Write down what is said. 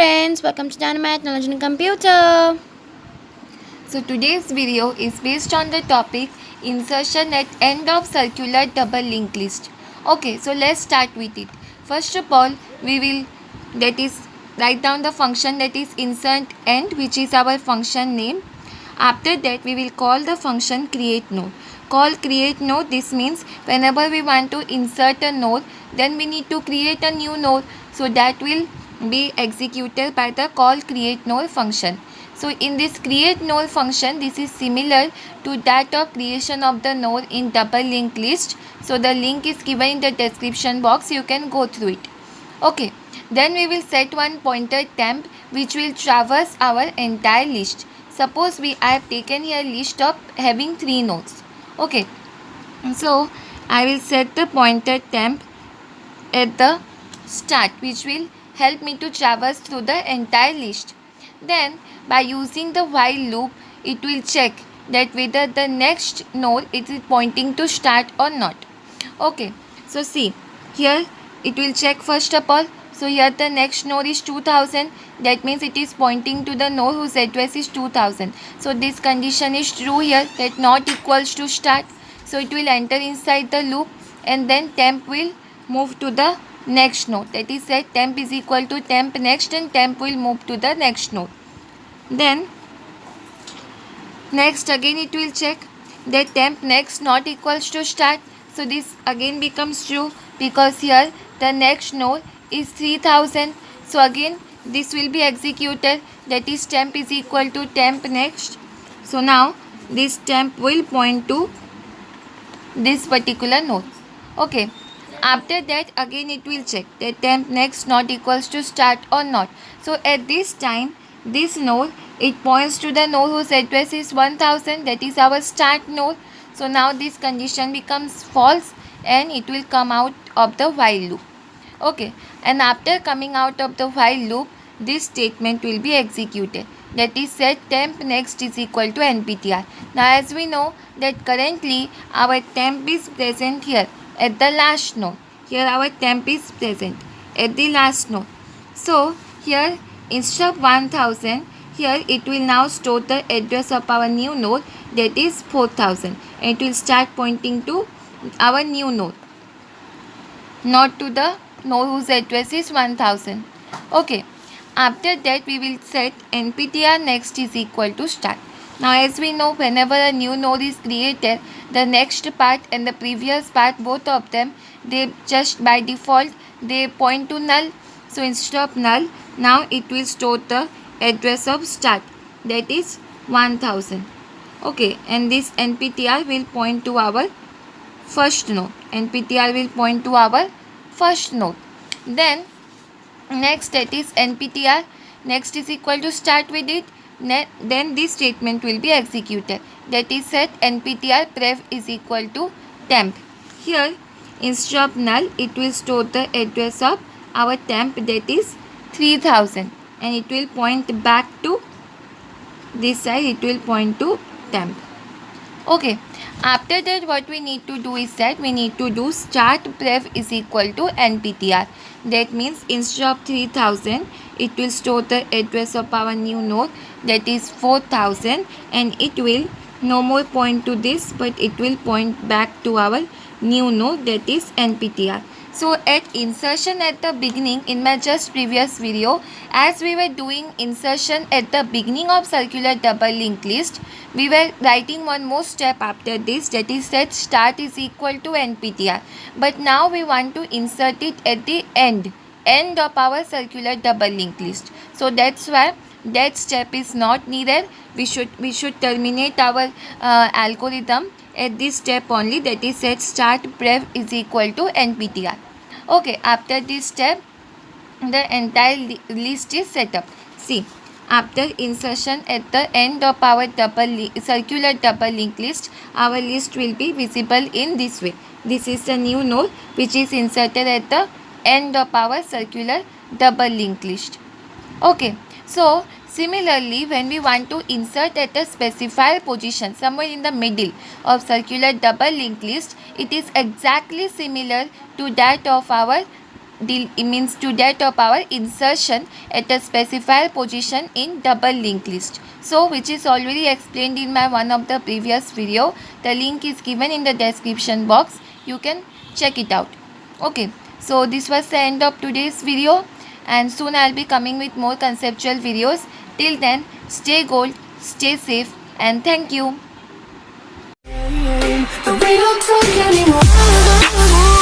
friends, welcome to Dynamite Knowledge in Computer. So today's video is based on the topic insertion at end of circular double linked list. Okay, so let's start with it. First of all, we will write down the function that is insert end, which is our function name. After that, we will call the function create node. Call create node. This means whenever we want to insert a node, then we need to create a new node. So that will be executed by the call create node function. So in this create node function, this is similar to that of creation of the node in double linked list. So the link is given in the description box. You can go through it. Okay. Then we will set one pointer temp which will traverse our entire list. Suppose I have taken here list of having 3 nodes. Okay. So I will set the pointer temp at the start, which will help me to traverse through the entire list. Then by using the while loop, it will check that whether the next node is pointing to start or not. Okay, so see here it will check first of all. So here the next node is 2000, that means it is pointing to the node whose address is 2000. So this condition is true here, that not equals to start. So it will enter inside the loop and then temp will move to the next node, that is said temp is equal to temp next, and temp will move to the next node. Then next again it will check that temp next not equals to start. So this again becomes true because here the next node is 3000. So again this will be executed, that is temp is equal to temp next. So now this temp will point to this particular node. Okay. After that again it will check that temp next not equals to start or not. So at this time this node, it points to the node whose address is 1000, that is our start node. So now this condition becomes false and it will come out of the while loop. Okay, and after coming out of the while loop, this statement will be executed, that is set temp next is equal to nptr. Now as we know that currently our temp is present here at the last node. Here our temp is present at the last node. So here instead of 1000, here it will now store the address of our new node, that is 4000, and it will start pointing to our new node, not to the node whose address is 1000. Okay, after that we will set nptr next is equal to start. Now as we know, whenever a new node is created, the next part and the previous part, both of them, they just by default they point to null. So instead of null, now it will store the address of start, that is 1000. Okay, and this nptr will point to our first node. nptr will point to our first node. Then next, that is nptr next is equal to start with it. Then this statement will be executed, that is set nptr pref is equal to temp. Here instead of null, it will store the address of our temp, that is 3000, and it will point back to this side, it will point to temp. Okay, after that what we need to do is that we need to do start pref is equal to nptr. That means instead of 3000, it will store the address of our new node, that is 4000, and it will no more point to this, but it will point back to our new node, that is nptr. So at insertion at the beginning, in my just previous video, as we were doing insertion at the beginning of circular double linked list, we were writing one more step after this, that is set start is equal to nptr. But now we want to insert it at the end of our circular double linked list. So that's why that step is not needed. We should terminate our algorithm at this step only, that is set start pref is equal to nptr. Okay, after this step the entire list is set up. See, after insertion at the end of our circular double linked list, our list will be visible in this way. This is the new node which is inserted at the end of our circular double linked list. Okay, so similarly, when we want to insert at a specified position somewhere in the middle of circular double linked list, it is exactly similar to that of our means to date of our insertion at a specified position in double linked list. So which is already explained in my one of the previous video. The link is given in the description box. You can check it out. Okay, so this was the end of today's video, and soon I'll be coming with more conceptual videos. Till then, stay gold, stay safe, and thank you. But we don't talk anymore.